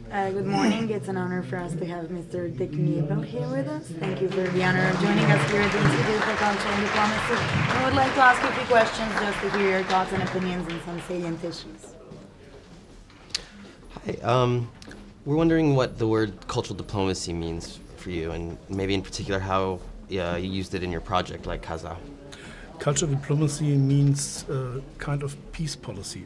Good morning. It's an honor for us to have Mr. Dirk Niebel here with us. Thank you for the honor of joining us here at the Institute for Cultural Diplomacy. I would like to ask you a few questions just to hear your thoughts and opinions on some salient issues. Hi. We're wondering what the word cultural diplomacy means for you, and maybe in particular how you used it in your project, like Kaza. Cultural diplomacy means kind of peace policy,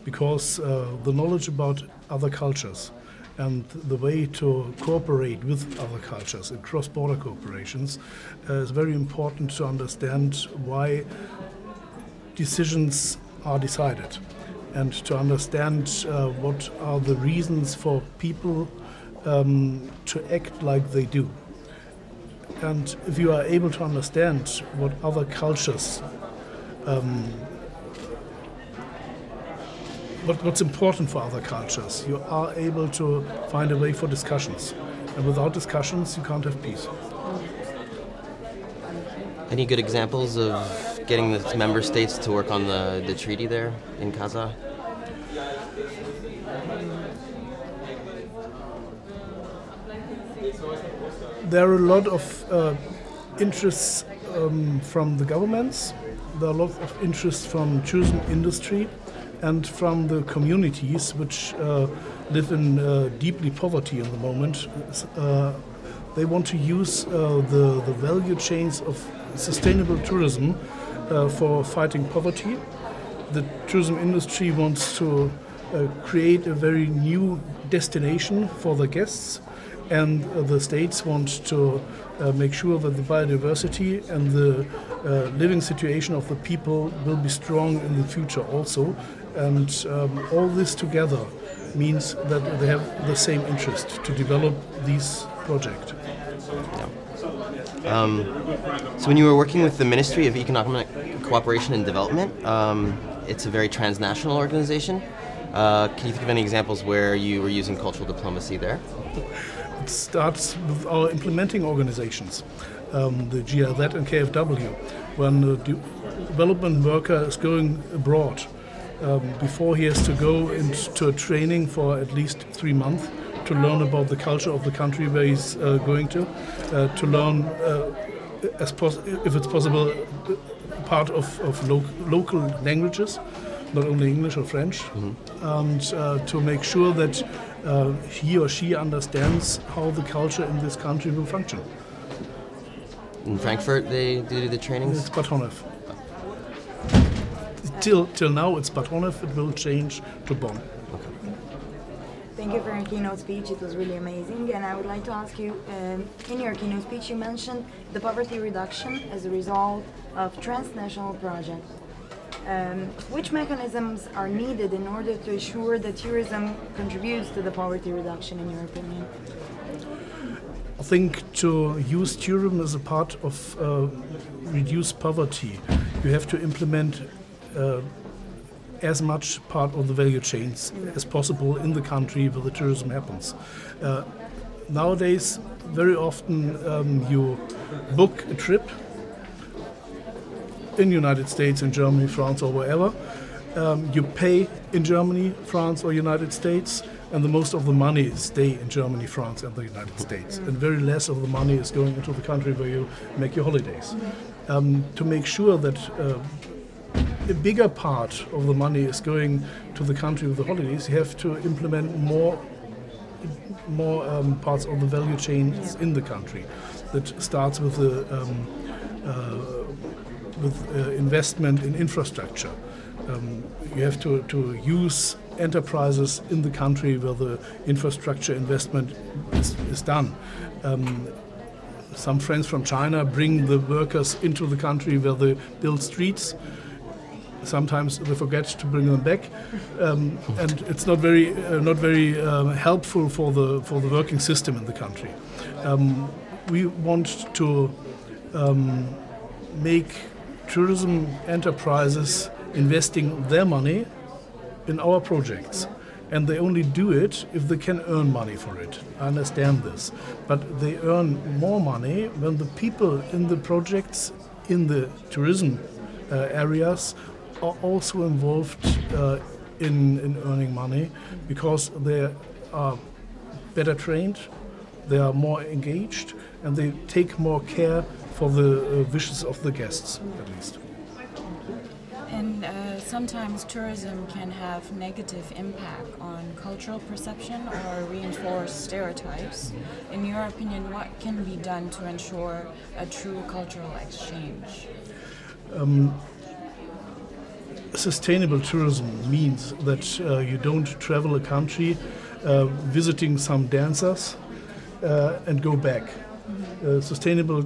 because the knowledge about other cultures and the way to cooperate with other cultures in cross-border cooperations is very important to understand why decisions are decided, and to understand what are the reasons for people to act like they do. And if you are able to understand what other cultures, what's important for other cultures, you are able to find a way for discussions. And without discussions, you can't have peace. Any good examples of getting the member states to work on the treaty there in Kaza? There are a lot of interests from the governments. There are a lot of interests from tourism industry and from the communities which live in deeply poverty in the moment. They want to use the value chains of sustainable tourism for fighting poverty. The tourism industry wants to create a very new destination for the guests, and the states want to make sure that the biodiversity and the living situation of the people will be strong in the future also. And all this together means that they have the same interest to develop these projects. Yeah. So when you were working with the Ministry of Economic Cooperation and Development, it's a very transnational organization. Can you think of any examples where you were using cultural diplomacy there? It starts with our implementing organizations, the GIZ and KfW. When the development worker is going abroad, before he has to go into a training for at least 3 months to learn about the culture of the country where he's going to learn, if it's possible, part of local languages, not only English or French, and to make sure that he or she understands how the culture in this country will function. In Frankfurt, they do the trainings? It's Bad Honnef. Till now, it's Bad Honnef. It will change to Bonn. Okay. Thank you for your keynote speech. It was really amazing. And I would like to ask you, in your keynote speech, you mentioned the poverty reduction as a result of transnational projects. Which mechanisms are needed in order to ensure that tourism contributes to the poverty reduction, in your opinion? I think to use tourism as a part of reduce poverty, you have to implement as much part of the value chains as possible in the country where the tourism happens. Nowadays, very often you book a trip in the United States, in Germany, France, or wherever. You pay in Germany, France, or United States, and the most of the money stay in Germany, France, and the United States. And very less of the money is going into the country where you make your holidays. To make sure that a bigger part of the money is going to the country with the holidays, you have to implement more parts of the value chains in the country. That starts with the investment in infrastructure. You have to use enterprises in the country where the infrastructure investment is done. Some friends from China bring the workers into the country where they build streets. Sometimes they forget to bring them back, and it's not very helpful for the working system in the country. We want to make tourism enterprises investing their money in our projects, and they only do it if they can earn money for it. I understand this, but they earn more money when the people in the projects in the tourism areas are also involved in earning money, because they are better trained, they are more engaged, and they take more care for the wishes of the guests, at least. And sometimes tourism can have negative impact on cultural perception or reinforce stereotypes. In your opinion, what can be done to ensure a true cultural exchange? Sustainable tourism means that you don't travel a country visiting some dancers and go back. Sustainable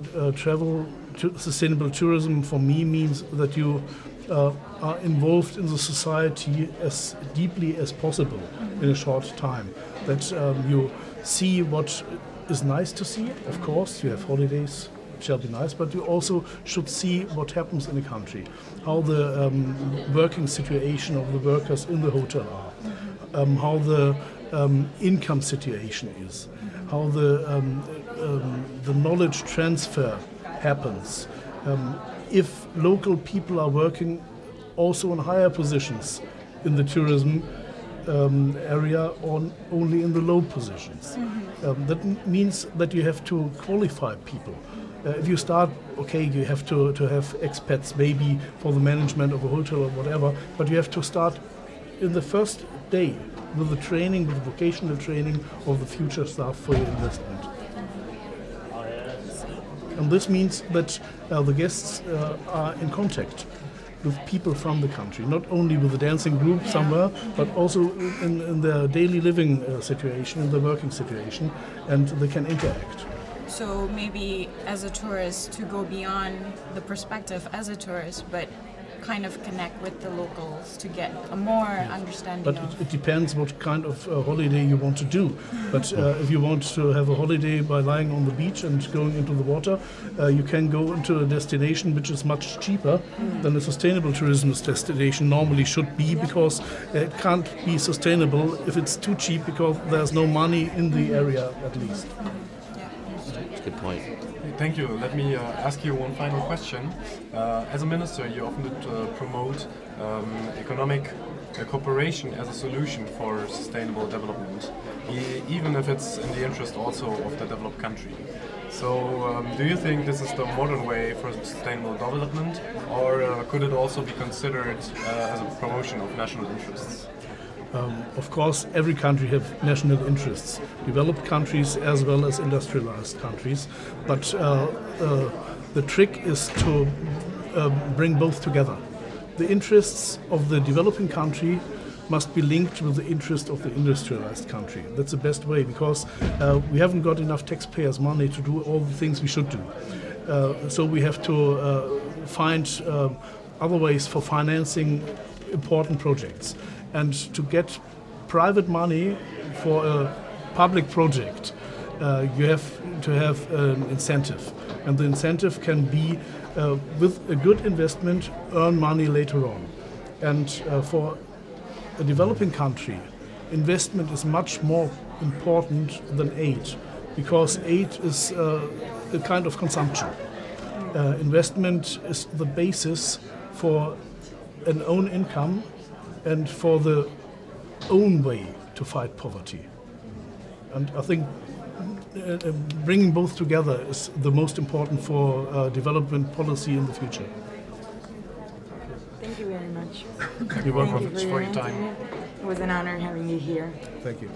sustainable tourism for me means that you are involved in the society as deeply as possible in a short time. That you see what is nice to see. Of course, you have holidays, shall be nice, but you also should see what happens in the country, how the working situation of the workers in the hotel are, how the income situation is, how the knowledge transfer happens. If local people are working also in higher positions in the tourism area or only in the low positions. That means that you have to qualify people. If you start, okay, you have to have expats maybe for the management of a hotel or whatever, but you have to start in the first day with the training, with the vocational training of the future staff for your investment. And this means that the guests are in contact with people from the country, not only with the dancing group somewhere, but also in their daily living situation, in their working situation, and they can interact. So maybe as a tourist to go beyond the perspective as a tourist, but kind of connect with the locals to get a more understanding But of... it depends what kind of holiday you want to do. But if you want to have a holiday by lying on the beach and going into the water, you can go into a destination which is much cheaper than a sustainable tourism destination normally should be, because it can't be sustainable if it's too cheap, because there's no money in the area at least. That's a good point. Thank you. Let me ask you one final question. As a minister, you often promote economic cooperation as a solution for sustainable development, even if it's in the interest also of the developed country. So do you think this is the modern way for sustainable development, or could it also be considered as a promotion of national interests? Of course, every country has national interests, developed countries as well as industrialized countries, but the trick is to bring both together. The interests of the developing country must be linked with the interest of the industrialized country. That's the best way, because we haven't got enough taxpayers' money to do all the things we should do. So we have to find other ways for financing important projects. And to get private money for a public project, you have to have an incentive. And the incentive can be, with a good investment, earn money later on. And for a developing country, investment is much more important than aid, because aid is a kind of consumption. Investment is the basis for an own income and for the own way to fight poverty. And I think bringing both together is the most important for development policy in the future. Thank you very much. You're welcome Thank you for your time. It was an honor having you here. Thank you.